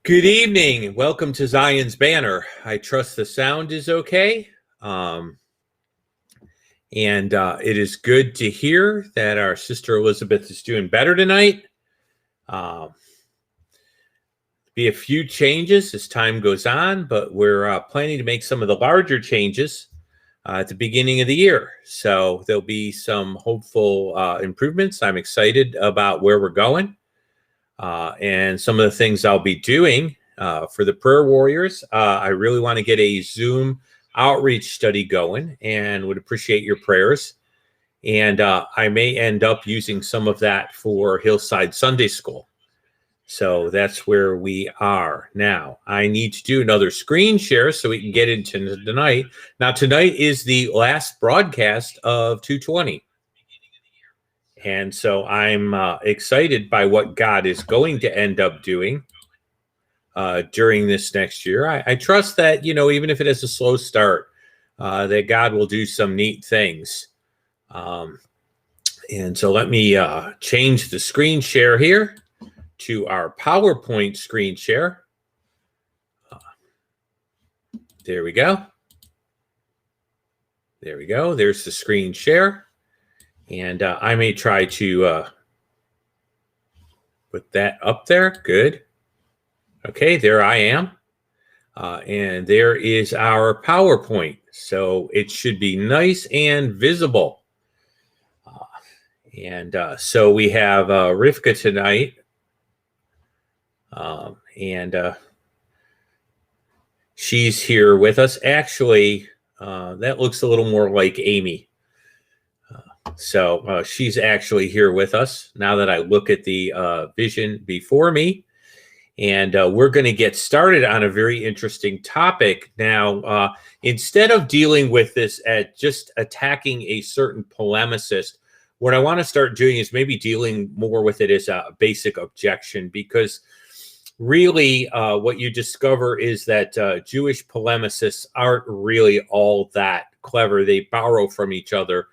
Good evening. Welcome to Zion's Banner. I trust the sound is okay. And it is good to hear that our sister Elizabeth is doing better tonight. Be a few changes as time goes on, but we're planning to make some of the larger changes at the beginning of the year. So there'll be some hopeful improvements. I'm excited about where we're going and some of the things I'll be doing. For the prayer warriors, I really want to get a Zoom outreach study going and would appreciate your prayers. And I may end up using some of that for Hillside Sunday School. So that's where we are now. I need to do another screen share so we can get into tonight. Now, tonight is the last broadcast of 220. And so I'm excited by what God is going to end up doing during this next year. I trust that, even if it has a slow start, that God will do some neat things. And so let me change the screen share here to our PowerPoint screen share. There we go. There we go. There's the screen share. And I may try to put that up there. Good. Okay, there I am. And there is our PowerPoint. So it should be nice and visible. So we have Rivka tonight. She's here with us. Actually, that looks a little more like Amy. So she's actually here with us now that I look at the vision before me. And we're going to get started on a very interesting topic. Now, instead of dealing with this at just attacking a certain polemicist, what I want to start doing is maybe dealing more with it as a basic objection, because really what you discover is that Jewish polemicists aren't really all that clever. They borrow from each other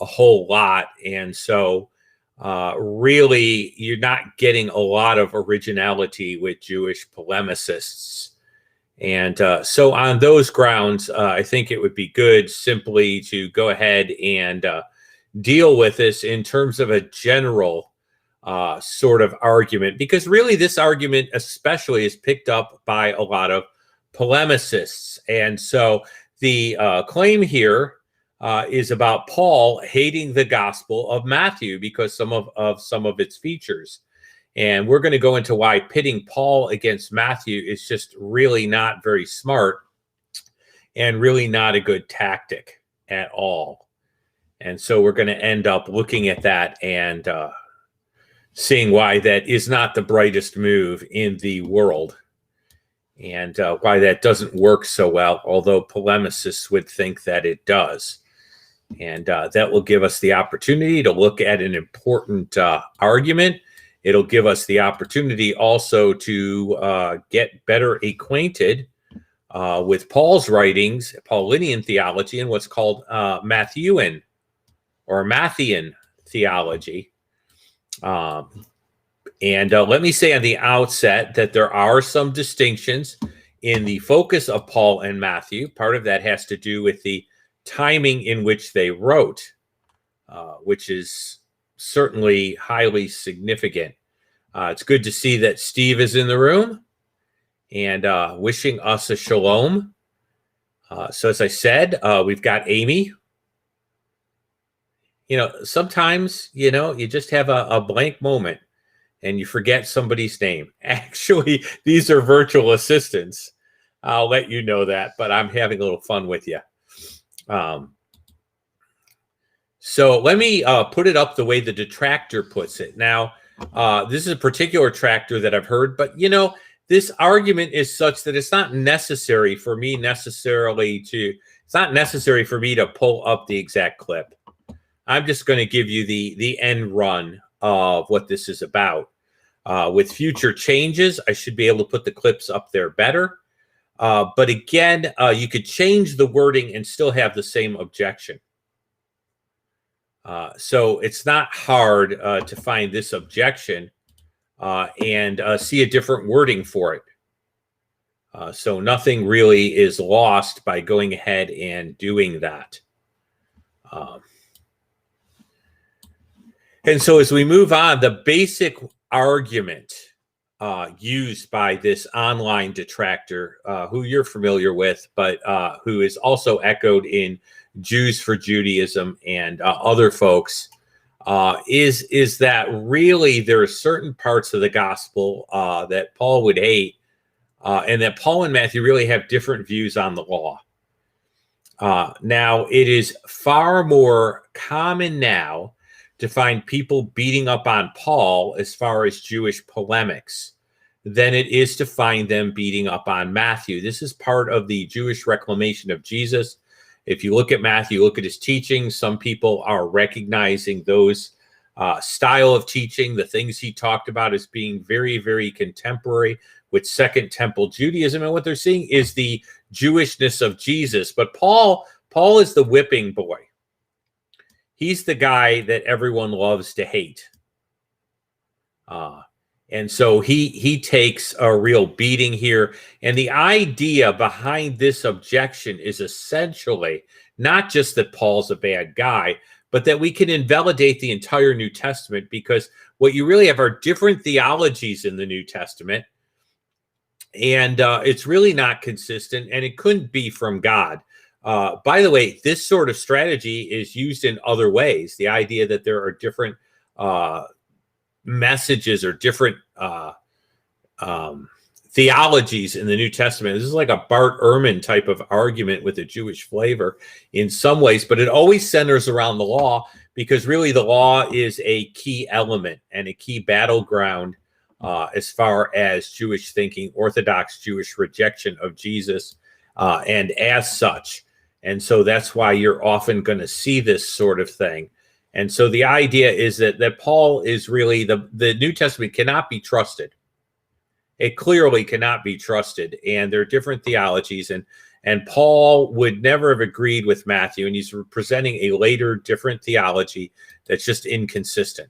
a whole lot. And so really, you're not getting a lot of originality with Jewish polemicists. And so on those grounds, I think it would be good simply to go ahead and deal with this in terms of a general sort of argument, because really this argument especially is picked up by a lot of polemicists. And so the claim here is about Paul hating the Gospel of Matthew because some of its features. And we're going to go into why pitting Paul against Matthew is just really not very smart and really not a good tactic at all. And so we're going to end up looking at that and seeing why that is not the brightest move in the world, and why that doesn't work so well, although polemicists would think that it does. And that will give us the opportunity to look at an important argument. It'll give us the opportunity also to get better acquainted with Paul's writings, Paulinian theology, and what's called Matthewan or Matthean theology. Let me say on the outset that there are some distinctions in the focus of Paul and Matthew. Part of that has to do with the timing in which they wrote, which is certainly highly significant. It's good to see that Steve is in the room and wishing us a shalom. So as I said, we've got Amy. Sometimes, you just have a blank moment and you forget somebody's name. Actually, these are virtual assistants. I'll let you know that, but I'm having a little fun with you. So let me put it up the way the detractor puts it. Now, this is a particular tractor that I've heard, but this argument is such that it's not necessary for me to pull up the exact clip. I'm just going to give you the end run of what this is about. With future changes, I should be able to put the clips up there better. But again, you could change the wording and still have the same objection. So it's not hard to find this objection and see a different wording for it. So nothing really is lost by going ahead and doing that. And so as we move on, the basic argument used by this online detractor, who you're familiar with, but who is also echoed in Jews for Judaism and other folks, is that really there are certain parts of the gospel that Paul would hate, and that Paul and Matthew really have different views on the law. Now, it is far more common now to find people beating up on Paul as far as Jewish polemics than it is to find them beating up on Matthew. This is part of the Jewish reclamation of Jesus. If you look at Matthew, look at his teaching, some people are recognizing those style of teaching, the things he talked about, as being very, very contemporary with Second Temple Judaism. And what they're seeing is the Jewishness of Jesus. But Paul is the whipping boy. He's the guy that everyone loves to hate. And so he takes a real beating here. And the idea behind this objection is essentially not just that Paul's a bad guy, but that we can invalidate the entire New Testament, because what you really have are different theologies in the New Testament. And it's really not consistent, and it couldn't be from God. By the way, this sort of strategy is used in other ways. The idea that there are different messages or different theologies in the New Testament. This is like a Bart Ehrman type of argument with a Jewish flavor in some ways, but it always centers around the law, because really the law is a key element and a key battleground as far as Jewish thinking, Orthodox Jewish rejection of Jesus, and as such. And so that's why you're often going to see this sort of thing. And so the idea is that Paul is really, the New Testament cannot be trusted. It clearly cannot be trusted. And there are different theologies. And Paul would never have agreed with Matthew. And he's presenting a later different theology that's just inconsistent.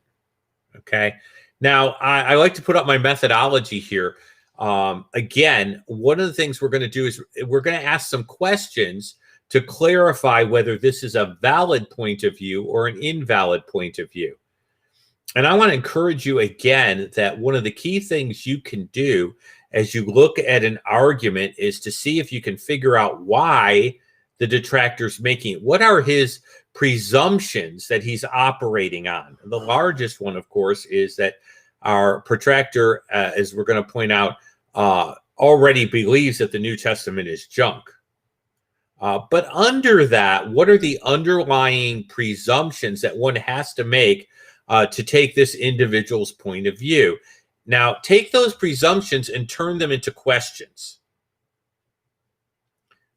Okay. Now, I like to put up my methodology here. Again, one of the things we're going to do is we're going to ask some questions to clarify whether this is a valid point of view or an invalid point of view. And I want to encourage you again that one of the key things you can do as you look at an argument is to see if you can figure out why the detractor's making it. What are his presumptions that he's operating on? The largest one, of course, is that our protractor, as we're going to point out, already believes that the New Testament is junk. But under that, what are the underlying presumptions that one has to make to take this individual's point of view? Now, take those presumptions and turn them into questions.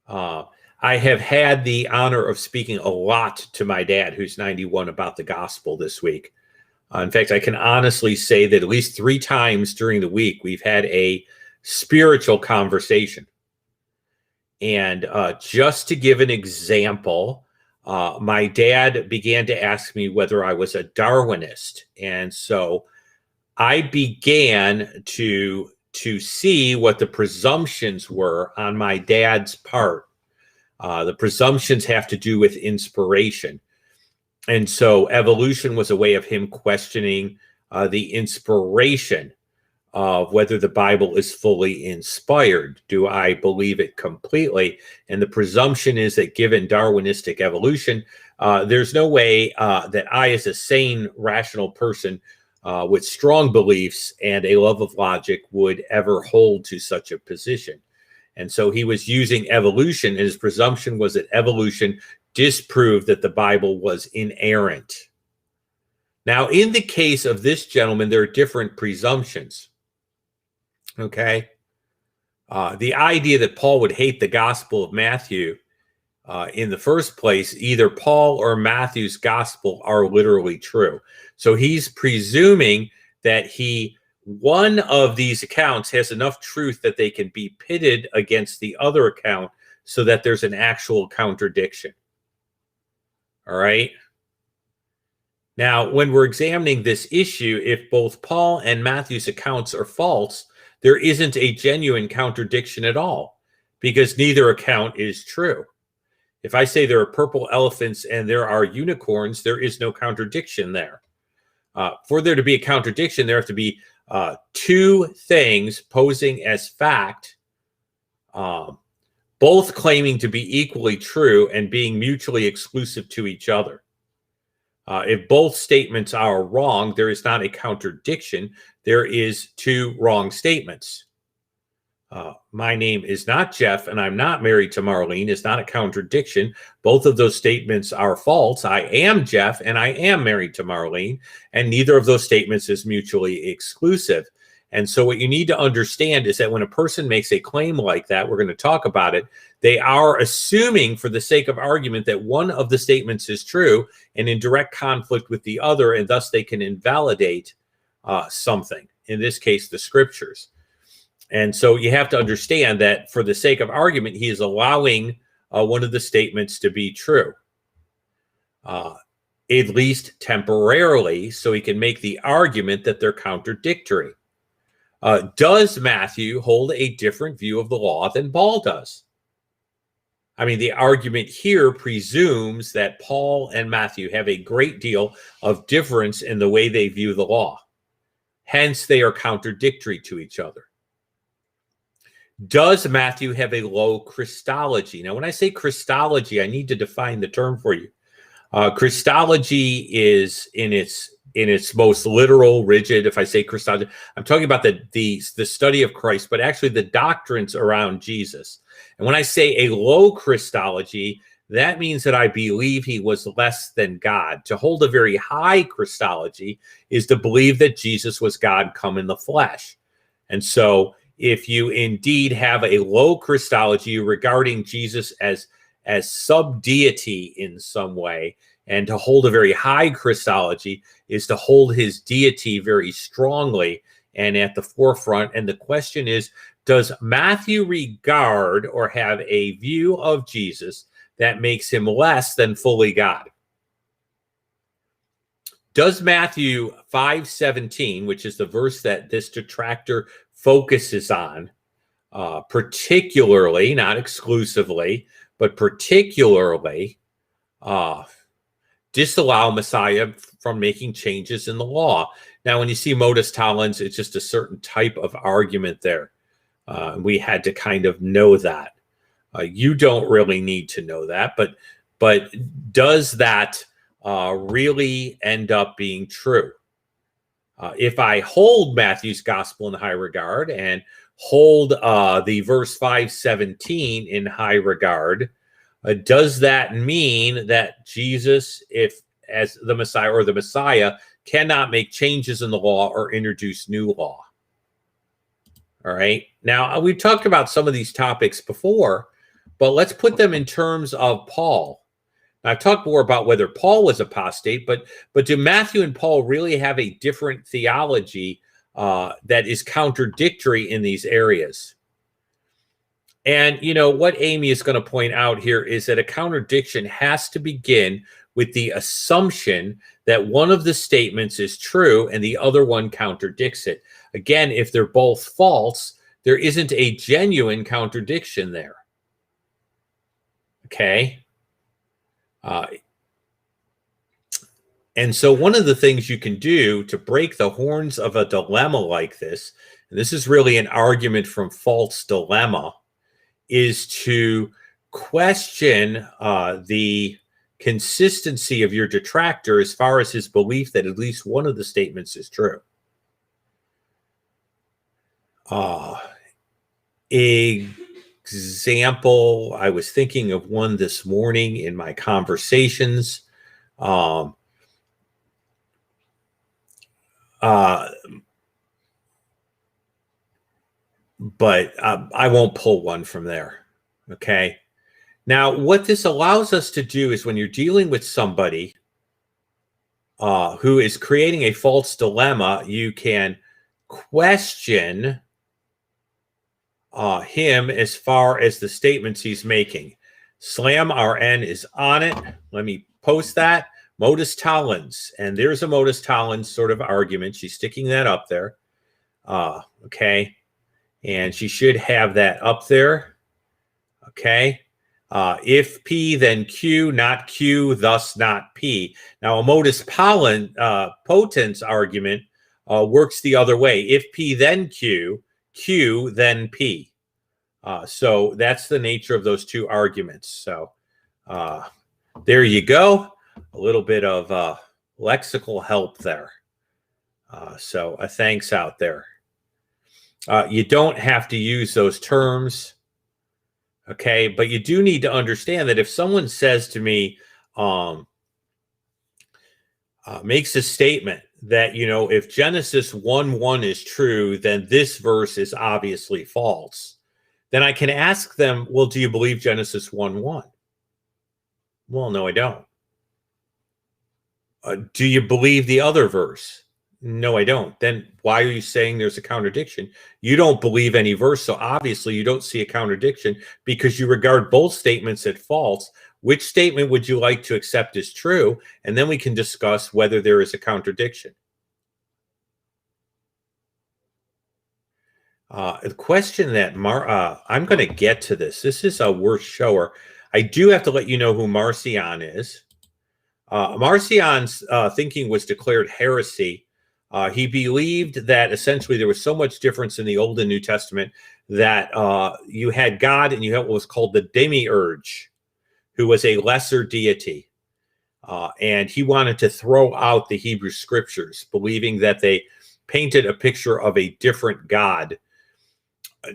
I have had the honor of speaking a lot to my dad, who's 91, about the gospel this week. In fact, I can honestly say that at least 3 times during the week, we've had a spiritual conversation. And just to give an example, my dad began to ask me whether I was a Darwinist. And so I began to see what the presumptions were on my dad's part. The presumptions have to do with inspiration. And so evolution was a way of him questioning the inspiration of whether the Bible is fully inspired. Do I believe it completely? And the presumption is that given Darwinistic evolution, there's no way that I, as a sane, rational person with strong beliefs and a love of logic, would ever hold to such a position. And so he was using evolution, and his presumption was that evolution disproved that the Bible was inerrant. Now, in the case of this gentleman, there are different presumptions. Okay. The idea that Paul would hate the Gospel of Matthew in the first place, either Paul or Matthew's gospel are literally true. So he's presuming that one of these accounts has enough truth that they can be pitted against the other account so that there's an actual contradiction. All right. Now, when we're examining this issue, if both Paul and Matthew's accounts are false, there isn't a genuine contradiction at all, because neither account is true. If I say there are purple elephants and there are unicorns, there is no contradiction there. For there to be a contradiction, there have to be two things posing as fact, both claiming to be equally true and being mutually exclusive to each other. If both statements are wrong, there is not a contradiction. There is two wrong statements. My name is not Jeff, and I'm not married to Marlene. It's not a contradiction. Both of those statements are false. I am Jeff, and I am married to Marlene, and neither of those statements is mutually exclusive. And so what you need to understand is that when a person makes a claim like that, we're going to talk about it, they are assuming, for the sake of argument, that one of the statements is true and in direct conflict with the other, and thus they can invalidate something, in this case, the scriptures. And so you have to understand that for the sake of argument, he is allowing one of the statements to be true, at least temporarily, so he can make the argument that they're contradictory. Does Matthew hold a different view of the law than Paul does? I mean, the argument here presumes that Paul and Matthew have a great deal of difference in the way they view the law. Hence, they are contradictory to each other. Does Matthew have a low Christology? Now, when I say Christology, I need to define the term for you. Christology is in its most literal, rigid. If I say Christology, I'm talking about the study of Christ, but actually the doctrines around Jesus. And when I say a low Christology, that means that I believe he was less than God. To hold a very high Christology is to believe that Jesus was God come in the flesh. And so if you indeed have a low Christology regarding Jesus as sub-deity in some way, and to hold a very high Christology is to hold his deity very strongly and at the forefront. And the question is, does Matthew regard or have a view of Jesus that makes him less than fully God? Does Matthew 5:17, which is the verse that this detractor focuses on, particularly, not exclusively, but particularly, disallow Messiah from making changes in the law? Now, when you see modus tollens, it's just a certain type of argument there. We had to kind of know that. You don't really need to know that, but does that really end up being true? If I hold Matthew's gospel in high regard and hold the verse 5:17 in high regard, does that mean that Jesus, if as the Messiah or the Messiah, cannot make changes in the law or introduce new law? All right. Now, we've talked about some of these topics before, but let's put them in terms of Paul. I've talked more about whether Paul was apostate, but do Matthew and Paul really have a different theology that is contradictory in these areas? And, you know, what Amy is going to point out here is that a contradiction has to begin with the assumption that one of the statements is true and the other one contradicts it. Again, if they're both false, there isn't a genuine contradiction there. Okay? And so one of the things you can do to break the horns of a dilemma like this, and this is really an argument from false dilemma, is to question the consistency of your detractor as far as his belief that at least one of the statements is true. Example, I was thinking of one this morning in my conversations. But I won't pull one from there. Okay. Now, what this allows us to do is when you're dealing with somebody who is creating a false dilemma, you can question him as far as the statements he's making. Slam RN is on it. Let me post that. Modus tollens. And there's a modus tollens sort of argument. She's sticking that up there. Okay. And she should have that up there. Okay. If P, then Q, not Q, thus not P. Now, a modus potens argument works the other way. If P, then Q, Q, then P. So that's the nature of those two arguments. So there you go. A little bit of lexical help there. So a thanks out there. You don't have to use those terms. Okay, but you do need to understand that if someone says to me, makes a statement that, if Genesis 1:1 is true, then this verse is obviously false, then I can ask them, well, do you believe Genesis 1:1? Well, no, I don't. Do you believe the other verse? No, I don't. Then why are you saying there's a contradiction? You don't believe any verse, so obviously you don't see a contradiction because you regard both statements as false. Which statement would you like to accept as true? And then we can discuss whether there is a contradiction. The question that I'm going to get to this. This is a worth shower. I do have to let you know who Marcion is. Marcion's thinking was declared heresy. He believed that essentially there was so much difference in the Old and New Testament that you had God and you had what was called the demiurge, who was a lesser deity. And he wanted to throw out the Hebrew scriptures, believing that they painted a picture of a different God.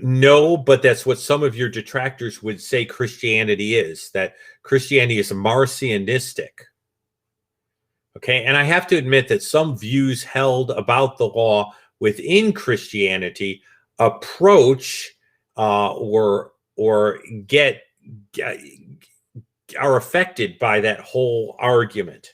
No, but that's what some of your detractors would say Christianity is, that Christianity is Marcionistic. Okay, and I have to admit that some views held about the law within Christianity approach or are affected by that whole argument.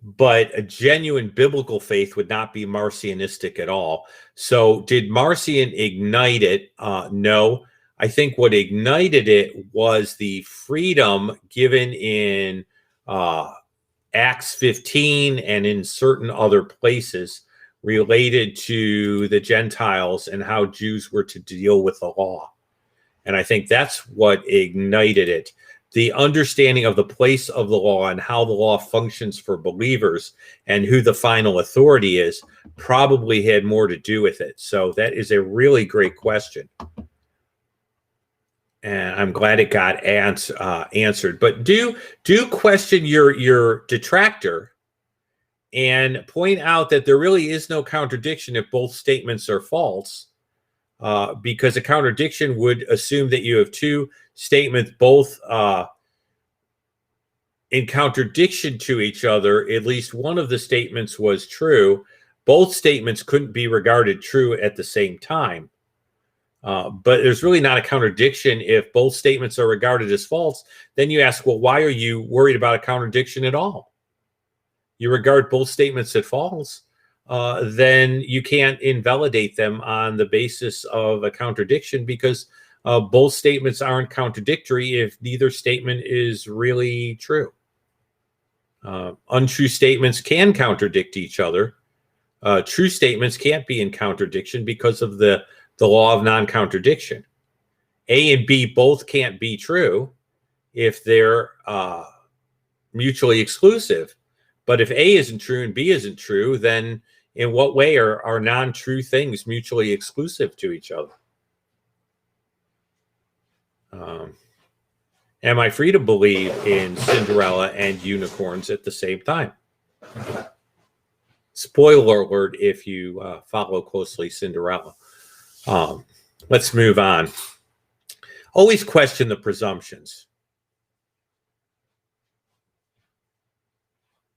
But a genuine biblical faith would not be Marcionistic at all. So did Marcion ignite it? No. I think what ignited it was the freedom given in Acts 15 and in certain other places related to the Gentiles and how Jews were to deal with the law. And I think that's what ignited it. The understanding of the place of the law and how the law functions for believers and who the final authority is probably had more to do with it. So that is a really great question. And I'm glad it got answered. But do question your detractor and point out that there really is no contradiction if both statements are false, because a contradiction would assume that you have two statements both in contradiction to each other. At least one of the statements was true. Both statements couldn't be regarded true at the same time. But there's really not a contradiction if both statements are regarded as false. Then you ask, well, why are you worried about a contradiction at all? You regard both statements as false, then you can't invalidate them on the basis of a contradiction because both statements aren't contradictory if neither statement is really true. Untrue statements can contradict each other. True statements can't be in contradiction because of the law of non-contradiction. A and B both can't be true if they're mutually exclusive. But if A isn't true and B isn't true, then in what way are non-true things mutually exclusive to each other? Am I free to believe in Cinderella and unicorns at the same time? Spoiler alert if you follow closely Cinderella. Let's move on. Always question the presumptions.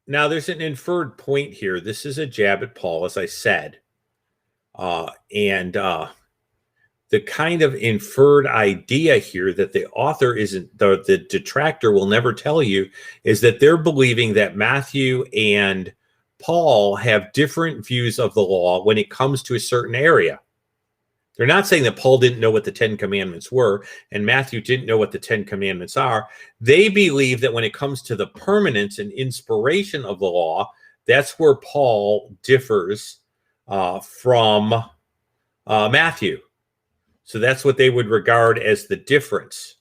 Now, there's an inferred point here. This is a jab at Paul, as I said. And the kind of inferred idea here that the author isn't, the detractor will never tell you, is that they're believing that Matthew and Paul have different views of the law when it comes to a certain area. They're not saying that Paul didn't know what the 10 Commandments were and Matthew didn't know what the 10 Commandments are. They believe that when it comes to the permanence and inspiration of the law, that's where Paul differs from Matthew. So that's what they would regard as the difference.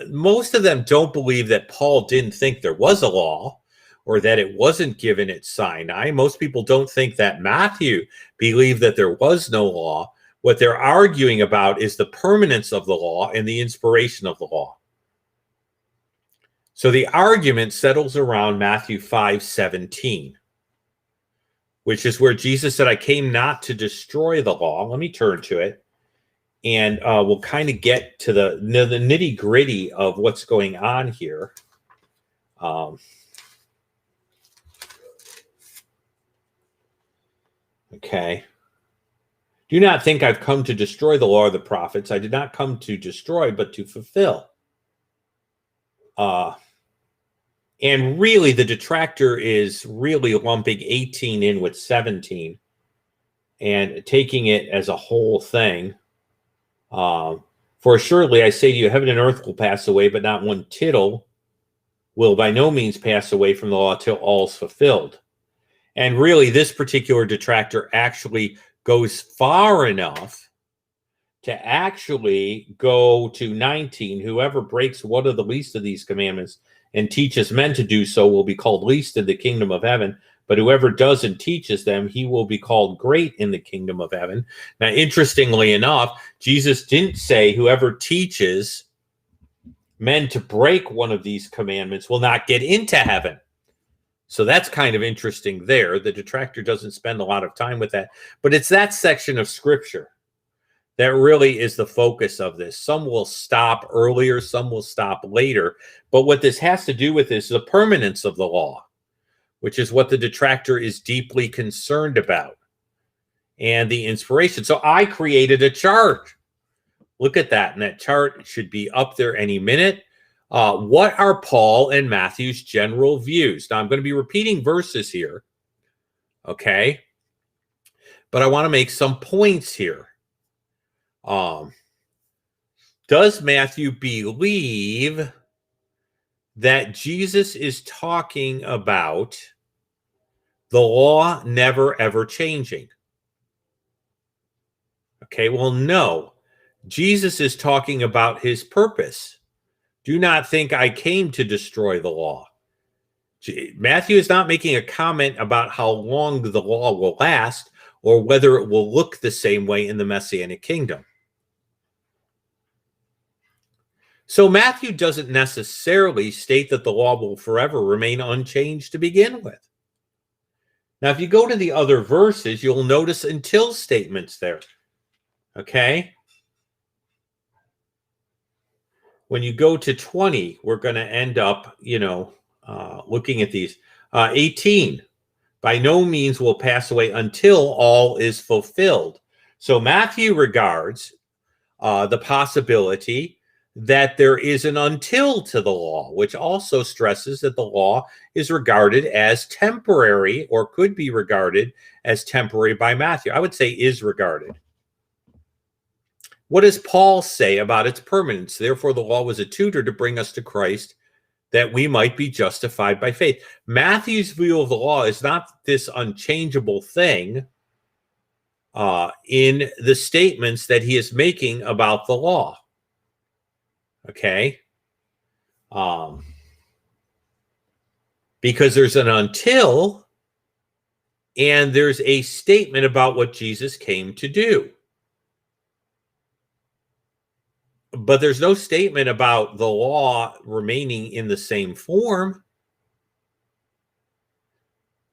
Most of them don't believe that Paul didn't think there was a law or that it wasn't given at Sinai. Most people don't think that Matthew believed that there was no law. What they're arguing about is the permanence of the law and the inspiration of the law. So the argument settles around Matthew 5:17, which is where Jesus said, I came not to destroy the law. Let me turn to it. And we'll kind of get to the nitty gritty of what's going on here. Okay. Do not think I've come to destroy the law or the prophets. I did not come to destroy, but to fulfill. And really, the detractor is really lumping 18 in with 17 and taking it as a whole thing. For assuredly, I say to you, heaven and earth will pass away, but not one tittle will by no means pass away from the law till all is fulfilled. And really, this particular detractor actually goes far enough to actually go to 19. Whoever breaks one of the least of these commandments and teaches men to do so will be called least in the kingdom of heaven. But whoever does and teaches them, he will be called great in the kingdom of heaven. Now, interestingly enough, Jesus didn't say whoever teaches men to break one of these commandments will not get into heaven. So that's kind of interesting there. The detractor doesn't spend a lot of time with that. But it's that section of Scripture that really is the focus of this. Some will stop earlier, some will stop later. But what this has to do with is the permanence of the law, which is what the detractor is deeply concerned about, and the inspiration. So I created a chart. Look at that. And that chart should be up there any minute. What are Paul and Matthew's general views? Now, I'm going to be repeating verses here, okay? But I want to make some points here. Does Matthew believe that Jesus is talking about the law never ever changing? Okay, well, no. Jesus is talking about his purpose. Do not think I came to destroy the law. Matthew is not making a comment about how long the law will last or whether it will look the same way in the Messianic kingdom. So Matthew doesn't necessarily state that the law will forever remain unchanged to begin with. Now, if you go to the other verses, you'll notice until statements there. Okay? When you go to 20, we're going to end up, looking at these. 18, by no means will pass away until all is fulfilled. So Matthew regards the possibility that there is an until to the law, which also stresses that the law is regarded as temporary or could be regarded as temporary by Matthew. I would say is regarded. What does Paul say about its permanence? Therefore, the law was a tutor to bring us to Christ that we might be justified by faith. Matthew's view of the law is not this unchangeable thing in the statements that he is making about the law. Okay? Because there's an until and there's a statement about what Jesus came to do. But there's no statement about the law remaining in the same form.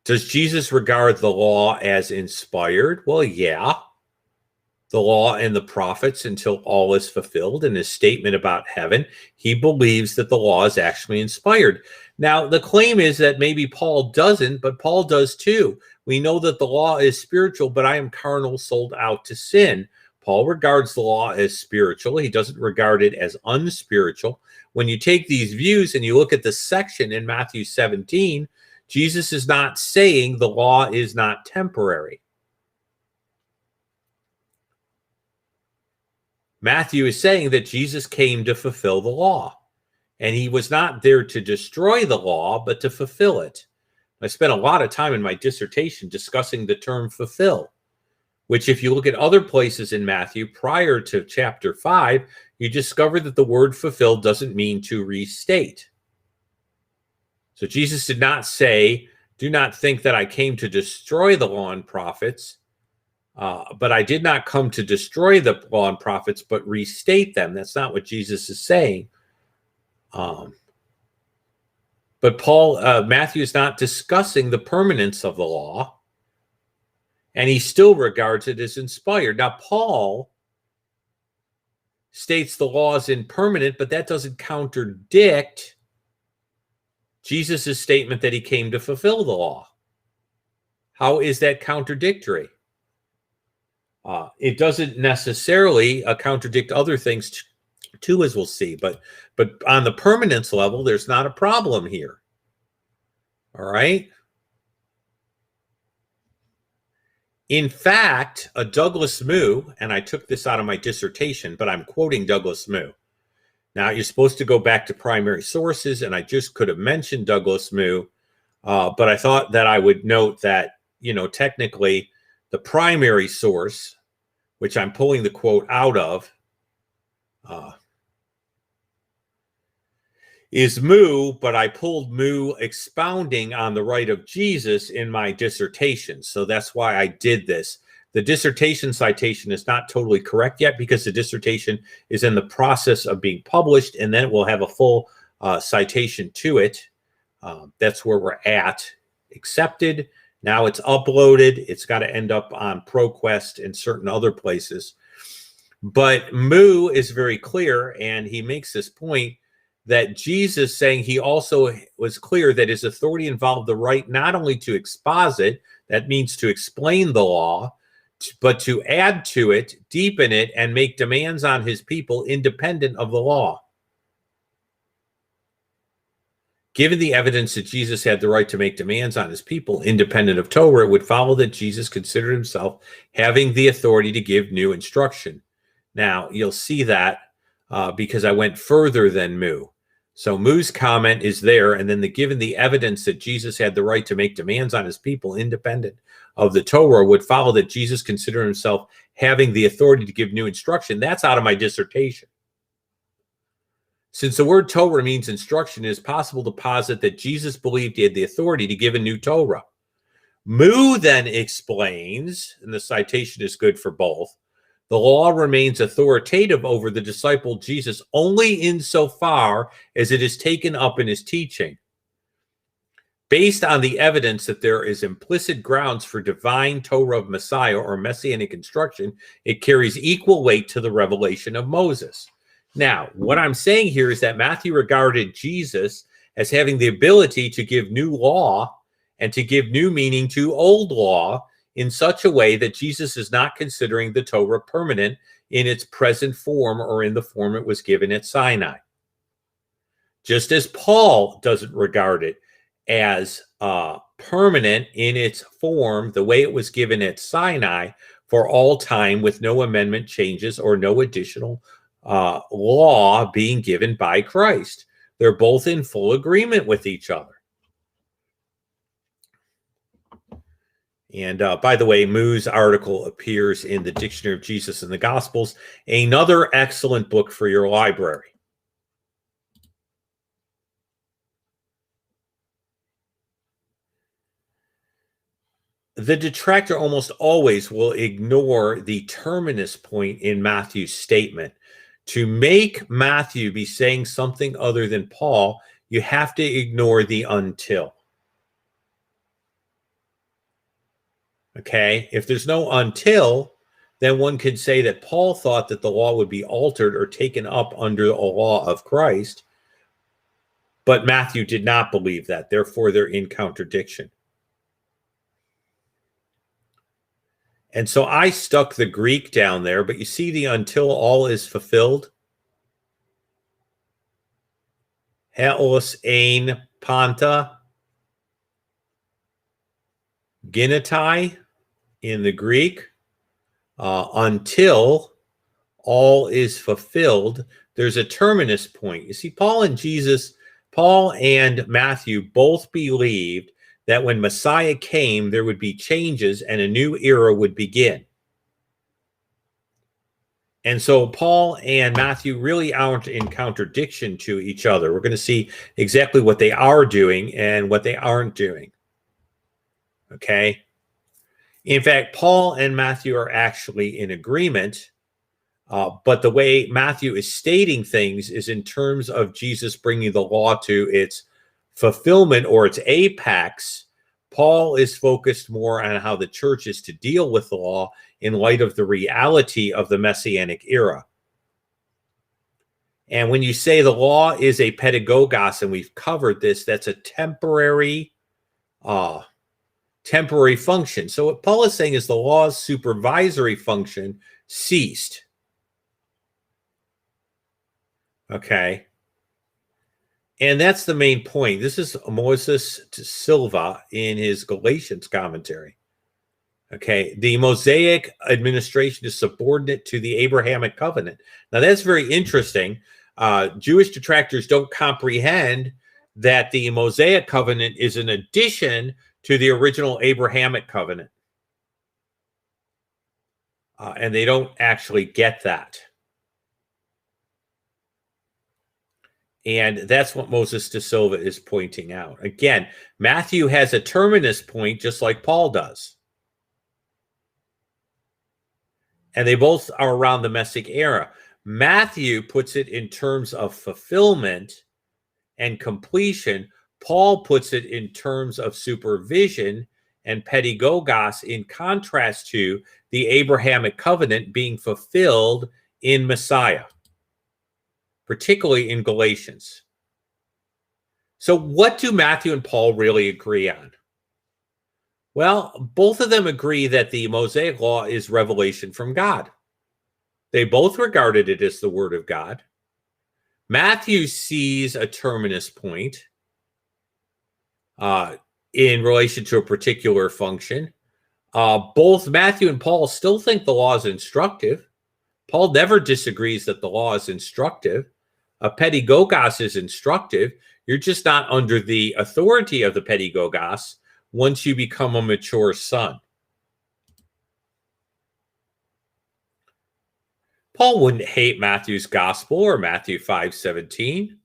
Does Jesus regard the law as inspired? Well, yeah. The law and the prophets until all is fulfilled. In his statement about heaven, he believes that the law is actually inspired. Now, the claim is that maybe Paul doesn't, but Paul does too. We know that the law is spiritual, but I am carnal, sold out to sin. Paul regards the law as spiritual. He doesn't regard it as unspiritual. When you take these views and you look at the section in Matthew 17, Jesus is not saying the law is not temporary. Matthew is saying that Jesus came to fulfill the law, and he was not there to destroy the law, but to fulfill it. I spent a lot of time in my dissertation discussing the term fulfill, which if you look at other places in Matthew prior to chapter 5, you discover that the word fulfill doesn't mean to restate. So Jesus did not say, do not think that I came to destroy the law and prophets, but I did not come to destroy the law and prophets, but restate them. That's not what Jesus is saying. But Matthew is not discussing the permanence of the law, and he still regards it as inspired. Now, Paul states the law is impermanent, but that doesn't contradict Jesus' statement that he came to fulfill the law. How is that contradictory? It doesn't necessarily contradict other things too, as we'll see. But on the permanence level, there's not a problem here. All right? In fact, a Douglas Moo, and I took this out of my dissertation, but I'm quoting Douglas Moo. Now, you're supposed to go back to primary sources, and I just could have mentioned Douglas Moo, but I thought that I would note that, technically the primary source, which I'm pulling the quote out of, is Moo, but I pulled Moo expounding on the right of Jesus in my dissertation. So that's why I did this. The dissertation citation is not totally correct yet because the dissertation is in the process of being published, and then it will have a full citation to it. That's where we're at. Accepted. Now it's uploaded. It's got to end up on ProQuest and certain other places. But Moo is very clear, and he makes this point that Jesus saying he also was clear that his authority involved the right not only to exposit, that means to explain the law, but to add to it, deepen it, and make demands on his people independent of the law. Given the evidence that Jesus had the right to make demands on his people independent of Torah, it would follow that Jesus considered himself having the authority to give new instruction. Now, you'll see that because I went further than Moo. So Moo's comment is there, and then given the evidence that Jesus had the right to make demands on his people independent of the Torah would follow that Jesus considered himself having the authority to give new instruction. That's out of my dissertation. Since the word Torah means instruction, it is possible to posit that Jesus believed he had the authority to give a new Torah. Moo then explains, and the citation is good for both, the law remains authoritative over the disciple Jesus only insofar as it is taken up in his teaching. Based on the evidence that there is implicit grounds for divine Torah of Messiah or messianic instruction, it carries equal weight to the revelation of Moses. Now, what I'm saying here is that Matthew regarded Jesus as having the ability to give new law and to give new meaning to old law in such a way that Jesus is not considering the Torah permanent in its present form or in the form it was given at Sinai. Just as Paul doesn't regard it as permanent in its form, the way it was given at Sinai for all time with no amendment changes or no additional law being given by Christ. They're both in full agreement with each other. And by the way, Moo's article appears in the Dictionary of Jesus and the Gospels, another excellent book for your library. The detractor almost always will ignore the terminus point in Matthew's statement. To make Matthew be saying something other than Paul, you have to ignore the until. Okay, if there's no until, then one could say that Paul thought that the law would be altered or taken up under a law of Christ, but Matthew did not believe that. Therefore, they're in contradiction. And so I stuck the Greek down there, but you see the until all is fulfilled? Helos ein panta ginetai in the Greek, until all is fulfilled. There's a terminus point. You see, Paul and Matthew both believed that when Messiah came, there would be changes and a new era would begin. And so Paul and Matthew really aren't in contradiction to each other. We're going to see exactly what they are doing and what they aren't doing. Okay? In fact, Paul and Matthew are actually in agreement, but the way Matthew is stating things is in terms of Jesus bringing the law to its fulfillment or its apex. Paul is focused more on how the church is to deal with the law in light of the reality of the Messianic era. And when you say the law is a pedagogos, and we've covered this, that's a temporary function. So what Paul is saying is the law's supervisory function ceased. Okay. And that's the main point. This is Moses Silva in his Galatians commentary. Okay, the Mosaic administration is subordinate to the Abrahamic covenant. Now, that's very interesting. Jewish detractors don't comprehend that the Mosaic covenant is an addition to the original Abrahamic covenant. And they don't actually get that. And that's what Moses de Silva is pointing out. Again, Matthew has a terminus point just like Paul does. And they both are around the Messianic era. Matthew puts it in terms of fulfillment and completion. Paul puts it in terms of supervision and pedagogos, in contrast to the Abrahamic covenant being fulfilled in Messiah, particularly in Galatians. So what do Matthew and Paul really agree on? Well, both of them agree that the Mosaic law is revelation from God. They both regarded it as the word of God. Matthew sees a terminus point in relation to a particular function. Both Matthew and Paul still think the law is instructive. Paul never disagrees that the law is instructive. A pedagogos is instructive. You're just not under the authority of the pedagogos once you become a mature son. Paul wouldn't hate Matthew's gospel or Matthew 5:17.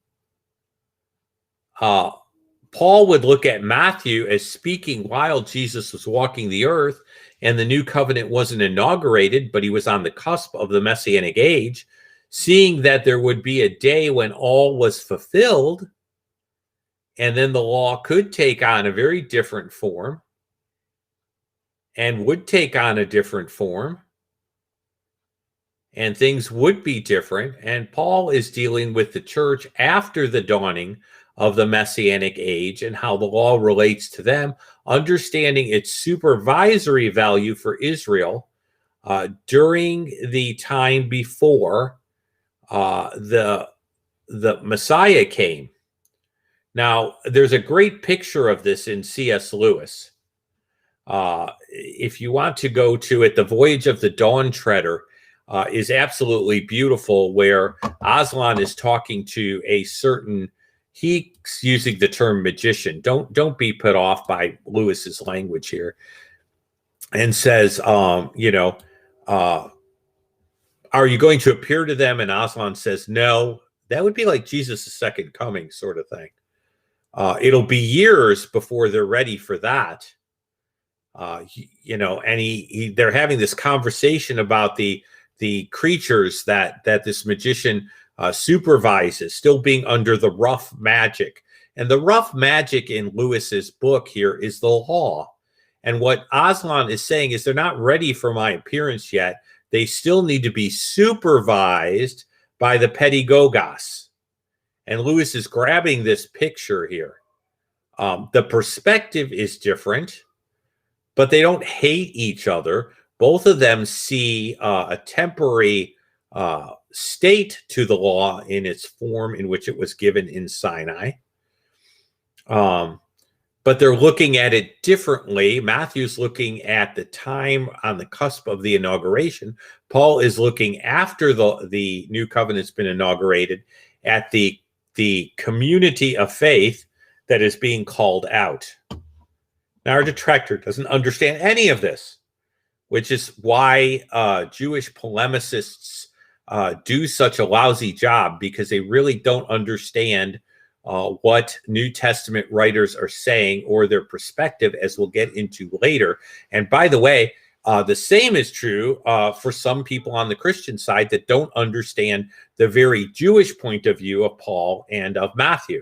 Paul would look at Matthew as speaking while Jesus was walking the earth and the new covenant wasn't inaugurated, but he was on the cusp of the Messianic age, seeing that there would be a day when all was fulfilled, and then the law could take on a very different form and would take on a different form, and things would be different. And Paul is dealing with the church after the dawning of the Messianic age and how the law relates to them, understanding its supervisory value for Israel during the time before the Messiah came. Now, there's a great picture of this in C.S. Lewis. If you want to go to it, The Voyage of the Dawn Treader is absolutely beautiful, where Aslan is talking to a certain, he's using the term magician. Don't be put off by Lewis's language here. And says, are you going to appear to them? And Aslan says, no. That would be like Jesus' second coming sort of thing. It'll be years before they're ready for that. And they're having this conversation about the creatures that this magician supervises, still being under the rough magic. And the rough magic in Lewis's book here is the law. And what Aslan is saying is they're not ready for my appearance yet. They still need to be supervised by the pedagogos. And Lewis is grabbing this picture here. The perspective is different, but they don't hate each other. Both of them see a temporary state to the law in its form in which it was given in Sinai. But they're looking at it differently. Matthew's looking at the time on the cusp of the inauguration. Paul is looking after the new covenant's been inaugurated at the community of faith that is being called out. Now, our detractor doesn't understand any of this, which is why Jewish polemicists do such a lousy job, because they really don't understand what New Testament writers are saying or their perspective, as we'll get into later. And by the way, the same is true for some people on the Christian side that don't understand the very Jewish point of view of Paul and of Matthew.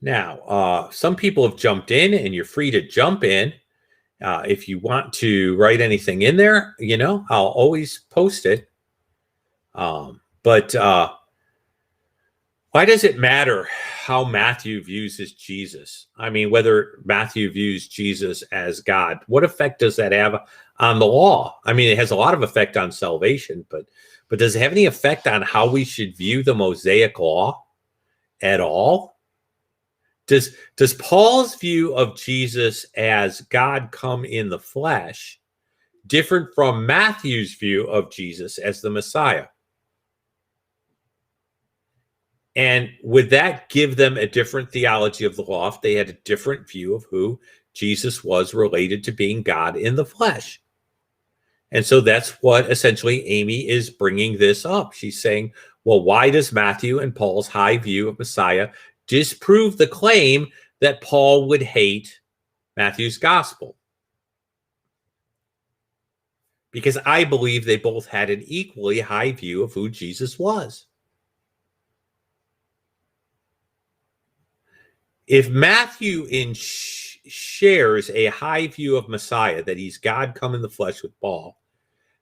Now, some people have jumped in, and you're free to jump in. If you want to write anything in there, I'll always post it. But why does it matter how Matthew views his Jesus? I mean, whether Matthew views Jesus as God, what effect does that have on the law? I mean, it has a lot of effect on salvation, but does it have any effect on how we should view the Mosaic law at all? Does Paul's view of Jesus as God come in the flesh different from Matthew's view of Jesus as the Messiah? And would that give them a different theology of the law if they had a different view of who Jesus was related to being God in the flesh? And so that's what essentially Amy is bringing this up. She's saying, well, why does Matthew and Paul's high view of Messiah disprove the claim that Paul would hate Matthew's gospel? Because I believe they both had an equally high view of who Jesus was. If Matthew shares a high view of Messiah, that he's God come in the flesh with Paul,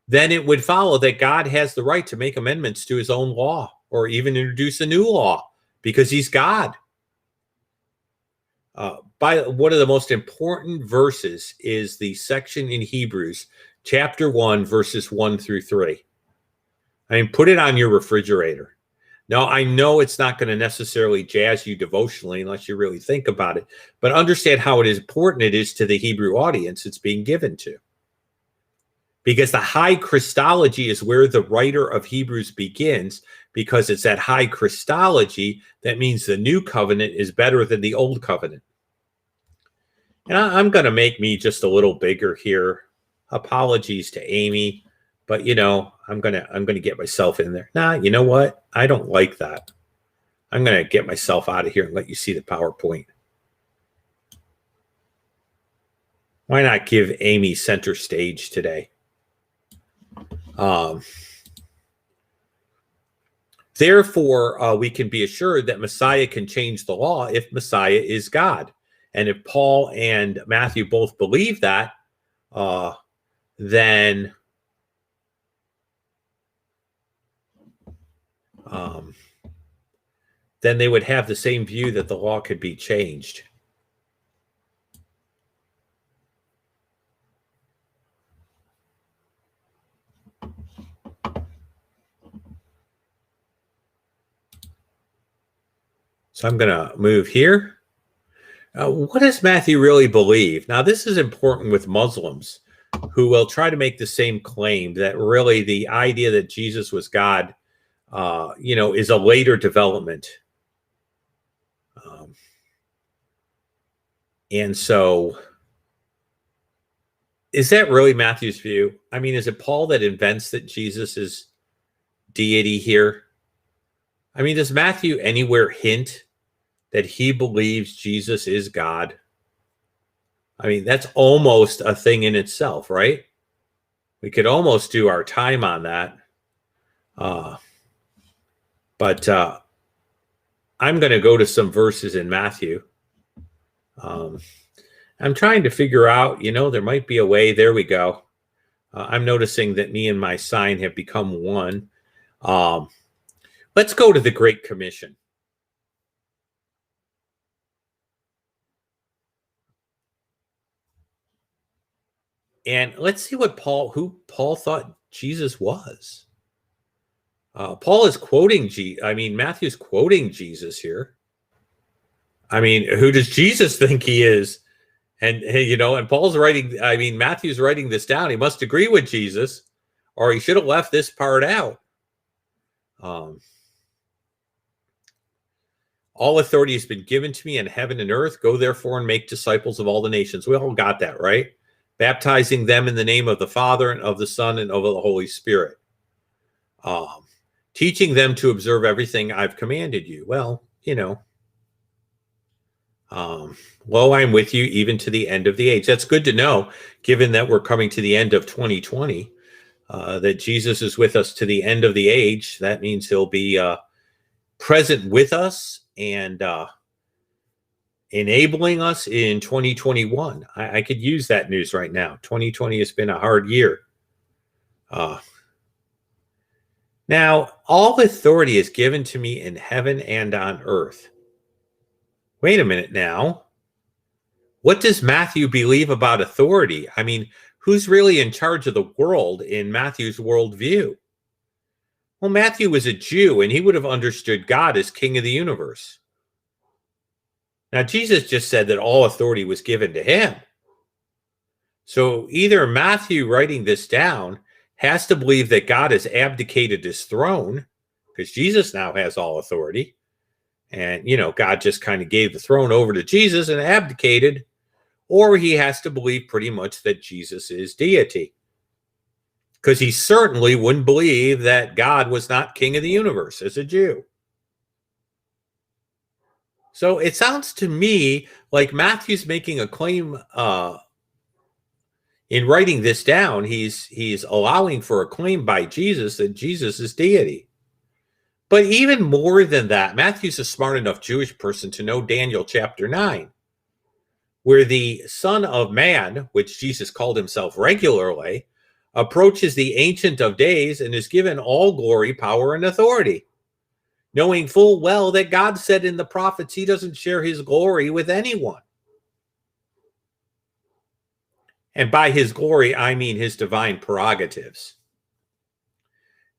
then it would follow that God has the right to make amendments to his own law or even introduce a new law, because he's God. By one of the most important verses is the section in Hebrews, chapter 1, verses 1 through 3. I mean, put it on your refrigerator. Now, I know it's not going to necessarily jazz you devotionally unless you really think about it, but understand how important it is to the Hebrew audience it's being given to. Because the high Christology is where the writer of Hebrews begins, because it's that high Christology that means the new covenant is better than the old covenant. And I'm going to make me just a little bigger here. Apologies to Amy, but I'm going to get myself in there. Nah, you know what? I don't like that. I'm going to get myself out of here and let you see the PowerPoint. Why not give Amy center stage today? Therefore, we can be assured that Messiah can change the law if Messiah is God. And if Paul and Matthew both believe that, then they would have the same view that the law could be changed. So I'm going to move here. What does Matthew really believe? Now, this is important with Muslims who will try to make the same claim that really the idea that Jesus was God, is a later development. And so is that really Matthew's view? I mean, is it Paul that invents that Jesus is deity here? I mean, does Matthew anywhere hint that he believes Jesus is God? I mean, that's almost a thing in itself, right? We could almost do our time on that. But I'm going to go to some verses in Matthew. I'm trying to figure out, there might be a way. There we go. I'm noticing that me and my sign have become one. Let's go to the Great Commission. And let's see who Paul thought Jesus was. Paul is quoting Matthew's quoting Jesus here. I mean, who does Jesus think he is? And Paul's writing, Matthew's writing this down. He must agree with Jesus, or he should have left this part out. Um, all authority has been given to me in heaven and earth. Go therefore and make disciples of all the nations. We all got that, right? Baptizing them in the name of the Father and of the Son and of the Holy Spirit. Teaching them to observe everything I've commanded you. Well, lo, I'm with you even to the end of the age. That's good to know, given that we're coming to the end of 2020, that Jesus is with us to the end of the age. That means he'll be present with us and enabling us in 2021. I could use that news right now. 2020 has been a hard year. Now, all authority is given to me in heaven and on earth. Wait a minute now. What does Matthew believe about authority? I mean, who's really in charge of the world in Matthew's worldview? Well, Matthew was a Jew, and he would have understood God as king of the universe. Now, Jesus just said that all authority was given to him. So either Matthew writing this down has to believe that God has abdicated his throne, because Jesus now has all authority. And, God just kind of gave the throne over to Jesus and abdicated. Or he has to believe pretty much that Jesus is deity, because he certainly wouldn't believe that God was not king of the universe as a Jew. So it sounds to me like Matthew's making a claim in writing this down. He's allowing for a claim by Jesus that Jesus is deity. But even more than that, Matthew's a smart enough Jewish person to know Daniel chapter 9, where the Son of Man, which Jesus called himself regularly, approaches the Ancient of Days and is given all glory, power, and authority, knowing full well that God said in the prophets he doesn't share his glory with anyone. And by his glory, I mean his divine prerogatives.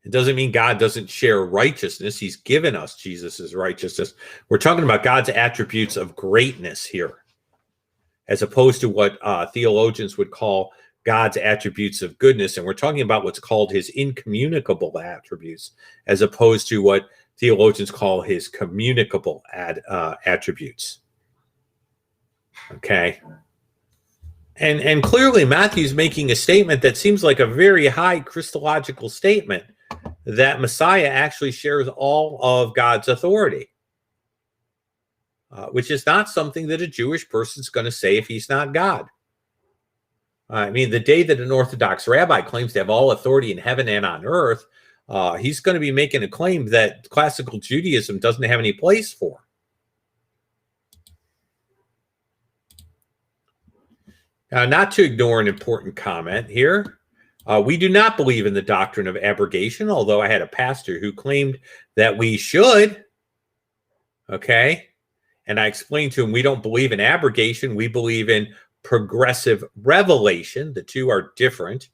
It doesn't mean God doesn't share righteousness. He's given us Jesus' righteousness. We're talking about God's attributes of greatness here, as opposed to what theologians would call God's attributes of goodness. And we're talking about what's called his incommunicable attributes, as opposed to what theologians call his communicable attributes. Okay. And clearly Matthew's making a statement that seems like a very high Christological statement, that Messiah actually shares all of God's authority, which is not something that a Jewish person's going to say if he's not God. I mean, the day that an Orthodox rabbi claims to have all authority in heaven and on earth, he's going to be making a claim that classical Judaism doesn't have any place for. Not to ignore an important comment here, we do not believe in the doctrine of abrogation, although I had a pastor who claimed that we should. Okay. And I explained to him, we don't believe in abrogation. We believe in progressive revelation. The two are different.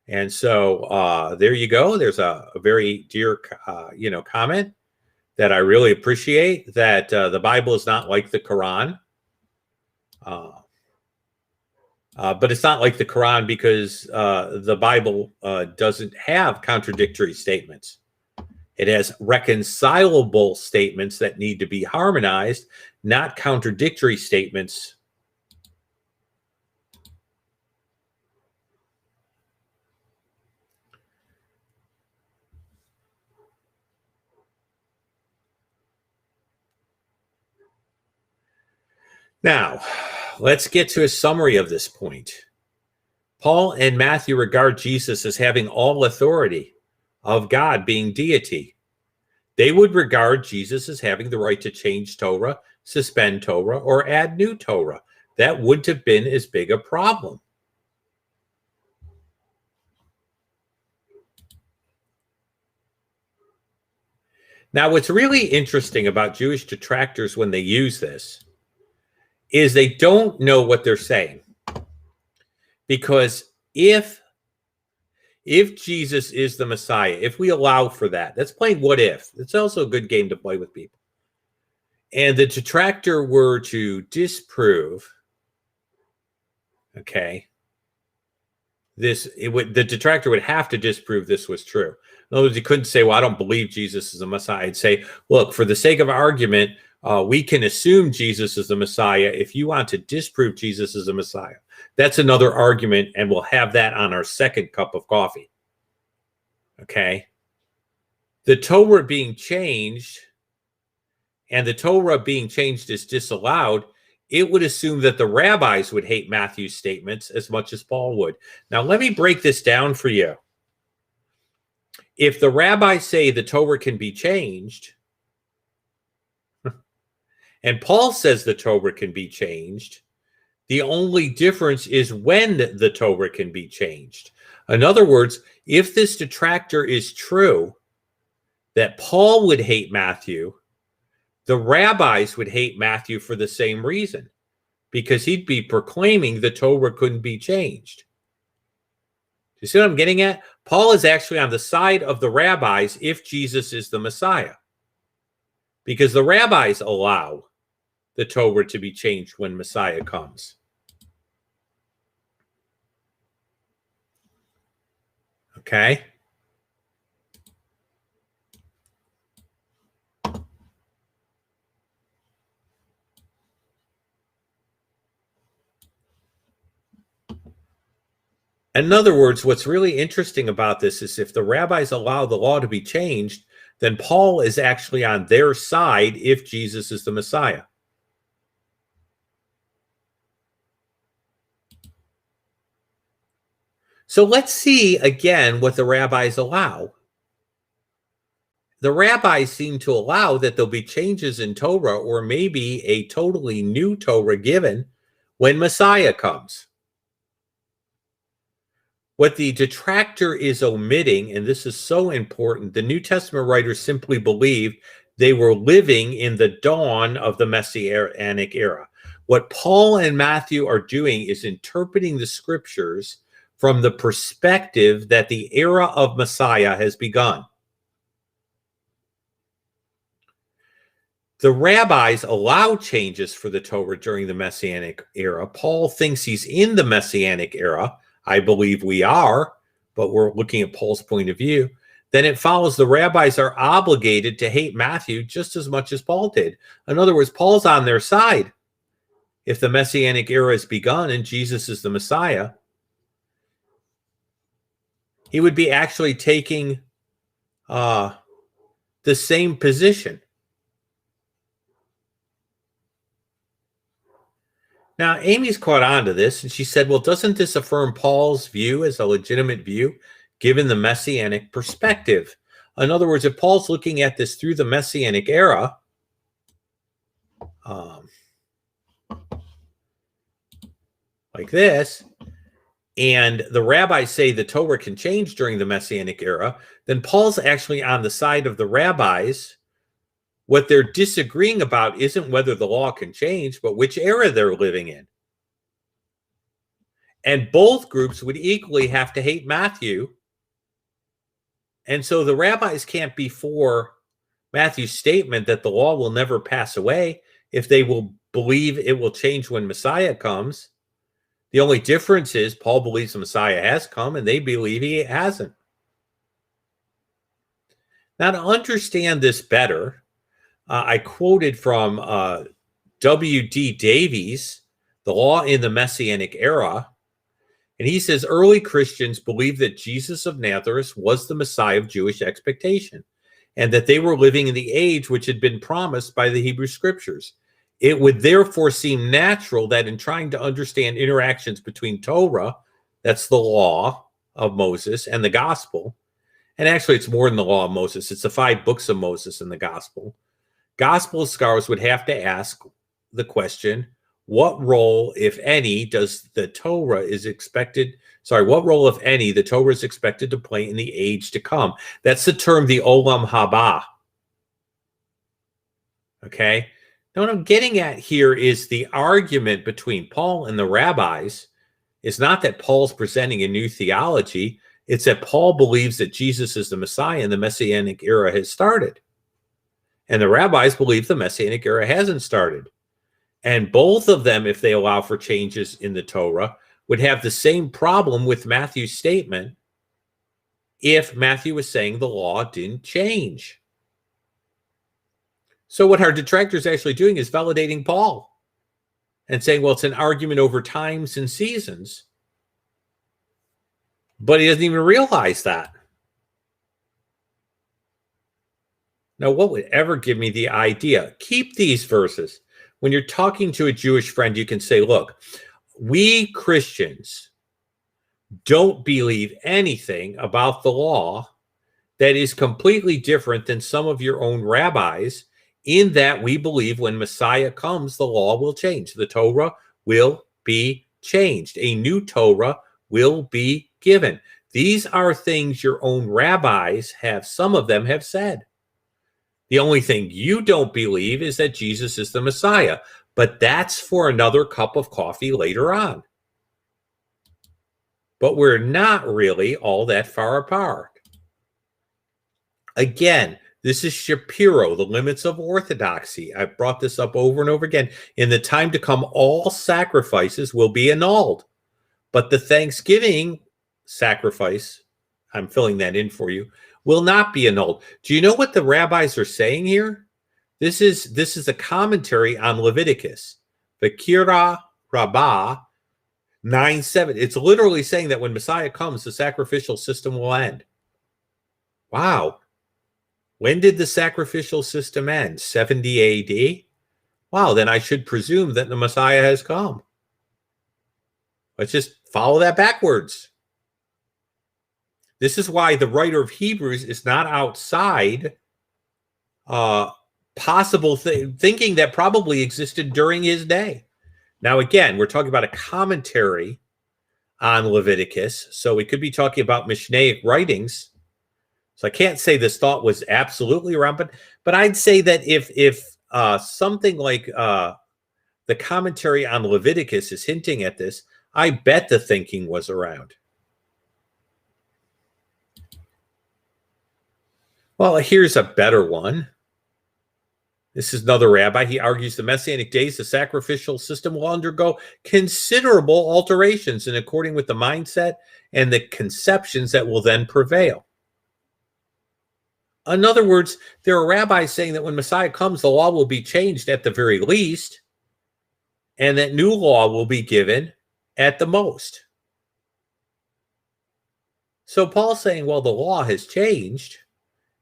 And so there you go. There's a very dear, comment that I really appreciate, that the Bible is not like the Quran. But it's not like the Quran because the Bible doesn't have contradictory statements. It has reconcilable statements that need to be harmonized, not contradictory statements. Now, let's get to a summary of this point. Paul and Matthew regard Jesus as having all authority of God, being deity. They would regard Jesus as having the right to change Torah, suspend Torah, or add new Torah. That wouldn't have been as big a problem. Now, what's really interesting about Jewish detractors when they use this is they don't know what they're saying. Because if Jesus is the Messiah, if we allow for that, that's playing what if. It's also a good game to play with people. And the detractor were to disprove, the detractor would have to disprove this was true. In other words, he couldn't say, well, I don't believe Jesus is the Messiah. I'd say, look, for the sake of argument, we can assume Jesus is the Messiah. If you want to disprove Jesus is the Messiah, that's another argument, and we'll have that on our second cup of coffee. Okay? The Torah being changed, and the Torah being changed is disallowed, it would assume that the rabbis would hate Matthew's statements as much as Paul would. Now, let me break this down for you. If the rabbis say the Torah can be changed, and Paul says the Torah can be changed, the only difference is when the Torah can be changed. In other words, if this detractor is true, that Paul would hate Matthew, the rabbis would hate Matthew for the same reason, because he'd be proclaiming the Torah couldn't be changed. You see what I'm getting at? Paul is actually on the side of the rabbis if Jesus is the Messiah, because the rabbis allow the Torah to be changed when Messiah comes. Okay? In other words, what's really interesting about this is if the rabbis allow the law to be changed, then Paul is actually on their side if Jesus is the Messiah. So let's see again what the rabbis allow. The rabbis seem to allow that there'll be changes in Torah, or maybe a totally new Torah given when Messiah comes. What the detractor is omitting, and this is so important, the New Testament writers simply believed they were living in the dawn of the Messianic era. What Paul and Matthew are doing is interpreting the scriptures from the perspective that the era of Messiah has begun. The rabbis allow changes for the Torah during the Messianic era. Paul thinks he's in the Messianic era. I believe we are, but we're looking at Paul's point of view. Then it follows the rabbis are obligated to hate Matthew just as much as Paul did. In other words, Paul's on their side. If the Messianic era has begun and Jesus is the Messiah, he would be actually taking the same position. Now, Amy's caught on to this, and she said, well, doesn't this affirm Paul's view as a legitimate view, given the Messianic perspective? In other words, if Paul's looking at this through the Messianic era, like this, and the rabbis say the Torah can change during the Messianic era, then Paul's actually on the side of the rabbis. What they're disagreeing about isn't whether the law can change, but which era they're living in. And both groups would equally have to hate Matthew. And so the rabbis can't be for Matthew's statement that the law will never pass away if they will believe it will change when Messiah comes. The only difference is Paul believes the Messiah has come and they believe he hasn't. Now, to understand this better, I quoted from W.D. Davies, The Law in the Messianic Era, and he says early Christians believed that Jesus of Nazareth was the Messiah of Jewish expectation, and that they were living in the age which had been promised by the Hebrew Scriptures. It would therefore seem natural that in trying to understand interactions between Torah, that's the law of Moses, and the gospel, and actually it's more than the law of Moses, it's the 5 books of Moses and the gospel. Gospel scholars would have to ask the question, what role, if any, the Torah is expected to play in the age to come? That's the term, the Olam Haba. Okay? Now, what I'm getting at here is the argument between Paul and the rabbis is not that Paul's presenting a new theology, it's that Paul believes that Jesus is the Messiah and the Messianic era has started. And the rabbis believe the Messianic era hasn't started. And both of them, if they allow for changes in the Torah, would have the same problem with Matthew's statement if Matthew was saying the law didn't change. So what our detractors actually doing is validating Paul and saying, well, it's an argument over times and seasons. But he doesn't even realize that. Now, what would ever give me the idea? Keep these verses. When you're talking to a Jewish friend, you can say, look, we Christians don't believe anything about the law that is completely different than some of your own rabbis, in that we believe when Messiah comes, the law will change. The Torah will be changed. A new Torah will be given. These are things your own rabbis have, some of them have said. The only thing you don't believe is that Jesus is the Messiah, but that's for another cup of coffee later on. But we're not really all that far apart. Again, this is Shapiro, the limits of orthodoxy. I've brought this up over and over again. In the time to come, all sacrifices will be annulled. But the Thanksgiving sacrifice, I'm filling that in for you, will not be annulled. Do you know what the rabbis are saying here? This is a commentary on Leviticus. Vakira Rabbah 9:7. It's literally saying that when Messiah comes, the sacrificial system will end. Wow. When did the sacrificial system end? 70 AD? Wow, then I should presume that the Messiah has come. Let's just follow that backwards. This is why the writer of Hebrews is not outside possible thinking that probably existed during his day. Now, again, we're talking about a commentary on Leviticus, so we could be talking about Mishnaic writings. So I can't say this thought was absolutely around, but I'd say that if something like the commentary on Leviticus is hinting at this, I bet the thinking was around. Well, here's a better one. This is another rabbi. He argues the Messianic days, the sacrificial system will undergo considerable alterations in according with the mindset and the conceptions that will then prevail. In other words, there are rabbis saying that when Messiah comes, the law will be changed at the very least, and that new law will be given at the most. So Paul's saying, well, the law has changed,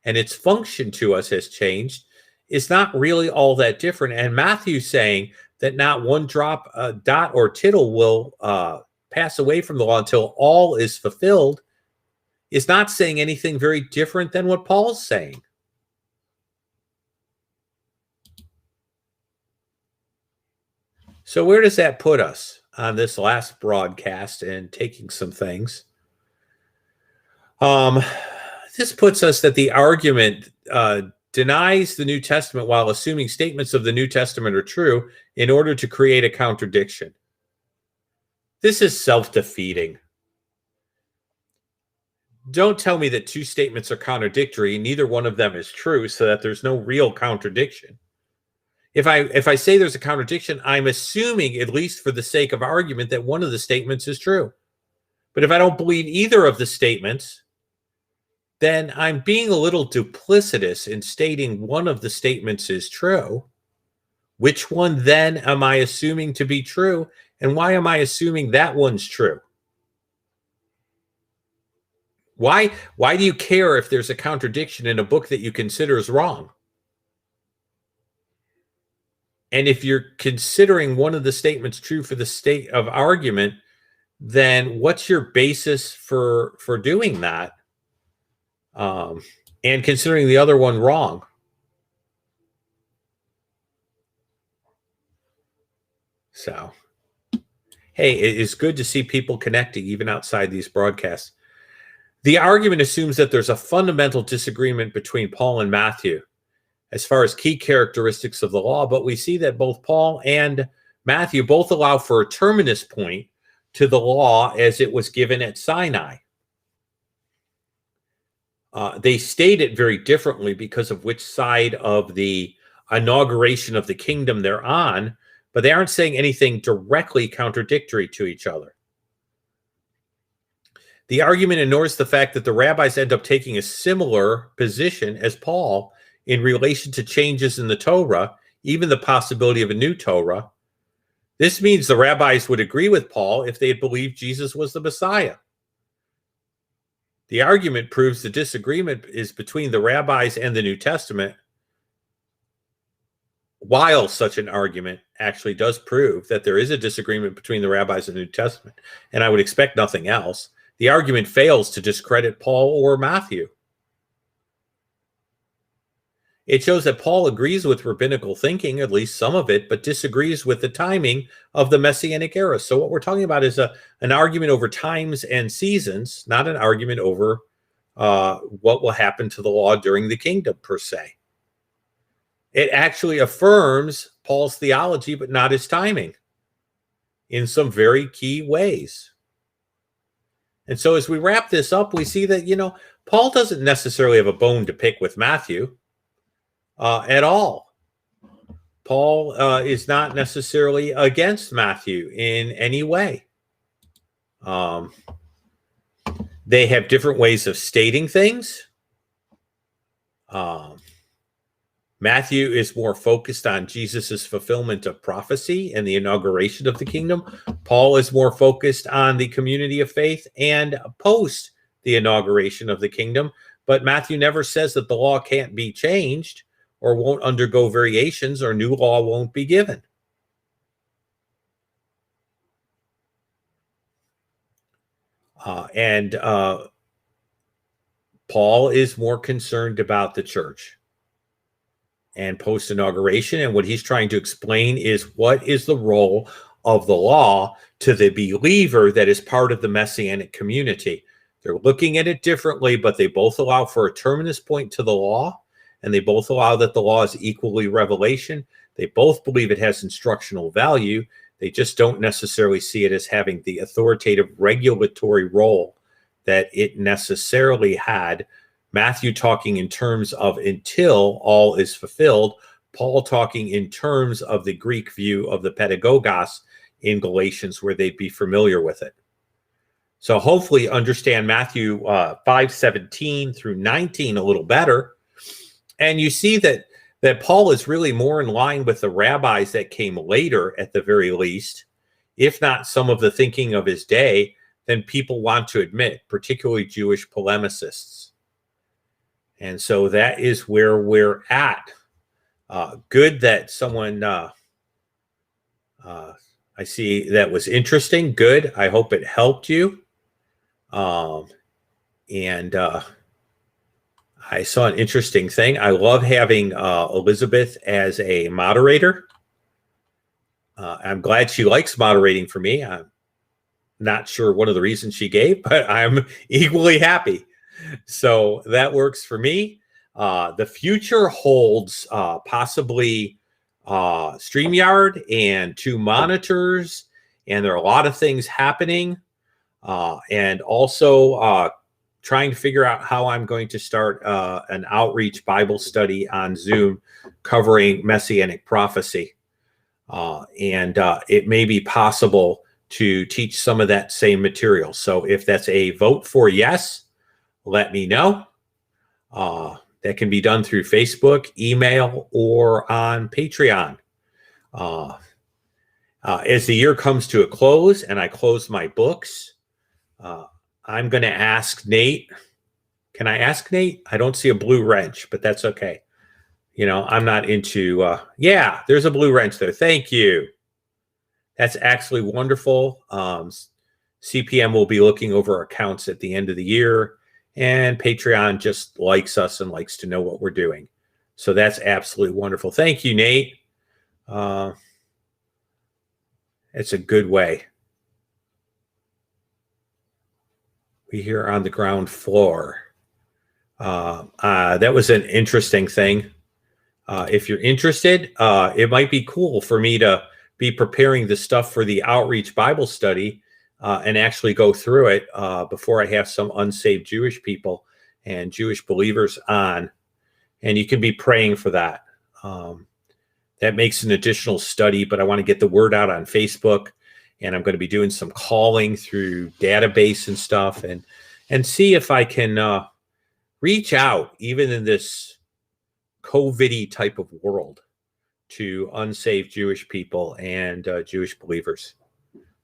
and its function to us has changed. It's not really all that different. And Matthew's saying that not one drop, dot, or tittle will pass away from the law until all is fulfilled, is not saying anything very different than what Paul's saying. So where does that put us on this last broadcast and taking some things? This puts us that the argument denies the New Testament while assuming statements of the New Testament are true in order to create a contradiction. This is self-defeating. Don't tell me that two statements are contradictory, neither one of them is true, so that there's no real contradiction. If I say there's a contradiction, I'm assuming, at least for the sake of argument, that one of the statements is true. But if I don't believe either of the statements, then I'm being a little duplicitous in stating one of the statements is true. Which one then am I assuming to be true? And why am I assuming that one's true? Why do you care if there's a contradiction in a book that you consider is wrong? And if you're considering one of the statements true for the sake of argument, then what's your basis for doing that? And considering the other one wrong? So, hey, it is good to see people connecting even outside these broadcasts. The argument assumes that there's a fundamental disagreement between Paul and Matthew as far as key characteristics of the law, but we see that both Paul and Matthew both allow for a terminus point to the law as it was given at Sinai. They state it very differently because of which side of the inauguration of the kingdom they're on, but they aren't saying anything directly contradictory to each other. The argument ignores the fact that the rabbis end up taking a similar position as Paul in relation to changes in the Torah, even the possibility of a new Torah. This means the rabbis would agree with Paul if they had believed Jesus was the Messiah. The argument proves the disagreement is between the rabbis and the New Testament, while such an argument actually does prove that there is a disagreement between the rabbis and the New Testament, and I would expect nothing else. The argument fails to discredit Paul or Matthew. It shows that Paul agrees with rabbinical thinking, at least some of it, but disagrees with the timing of the Messianic era. So what we're talking about is an argument over times and seasons, not an argument over what will happen to the law during the kingdom, per se. It actually affirms Paul's theology, but not his timing in some very key ways. And so as we wrap this up, we see that, Paul doesn't necessarily have a bone to pick with Matthew at all. Paul is not necessarily against Matthew in any way. They have different ways of stating things. Matthew is more focused on Jesus's fulfillment of prophecy and the inauguration of the kingdom. Paul is more focused on the community of faith and post the inauguration of the kingdom. But Matthew never says that the law can't be changed or won't undergo variations or new law won't be given. Paul is more concerned about the church and post-inauguration, and what he's trying to explain is what is the role of the law to the believer that is part of the Messianic community. They're looking at it differently, but they both allow for a terminus point to the law, and they both allow that the law is equally revelation. They both believe it has instructional value. They just don't necessarily see it as having the authoritative regulatory role that it necessarily had. Matthew talking in terms of until all is fulfilled, Paul talking in terms of the Greek view of the pedagogos in Galatians, where they'd be familiar with it. So hopefully understand Matthew 5:17 through 19 a little better. And you see that Paul is really more in line with the rabbis that came later, at the very least, if not some of the thinking of his day, than people want to admit, particularly Jewish polemicists. And so that is where we're at. Good that someone, I see that was interesting. Good. I hope it helped you. I saw an interesting thing. I love having Elizabeth as a moderator. I'm glad she likes moderating for me. I'm not sure one of the reasons she gave, but I'm equally happy. So that works for me. The future holds possibly StreamYard and 2 monitors, and there are a lot of things happening. And also trying to figure out how I'm going to start an outreach Bible study on Zoom covering Messianic prophecy. It may be possible to teach some of that same material. So if that's a vote for yes, let me know. That can be done through Facebook, email, or on Patreon. As the year comes to a close and I close my books, I'm going to ask Nate. Can I ask Nate? I don't see a blue wrench, but that's okay. I'm not into, yeah, there's a blue wrench there. Thank you. That's actually wonderful. CPM will be looking over accounts at the end of the year, and Patreon just likes us and likes to know what we're doing. So that's absolutely wonderful. Thank you, Nate. It's a good way. We here on the ground floor. That was an interesting thing. If you're interested, it might be cool for me to be preparing the stuff for the outreach Bible study and actually go through it before I have some unsaved Jewish people and Jewish believers on. And you can be praying for that. That makes an additional study, but I want to get the word out on Facebook and I'm going to be doing some calling through database and stuff, and see if I can reach out, even in this COVID-y type of world, to unsaved Jewish people and Jewish believers.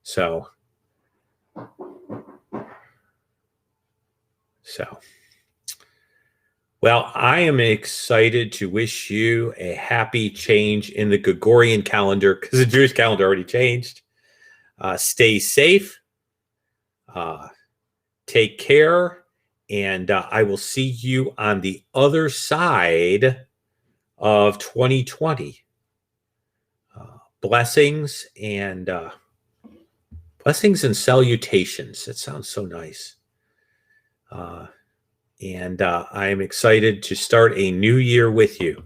So, well, I am excited to wish you a happy change in the Gregorian calendar, because the Jewish calendar already changed. Stay safe. Take care. And I will see you on the other side of 2020. Blessings and salutations. That sounds so nice. And I am excited to start a new year with you.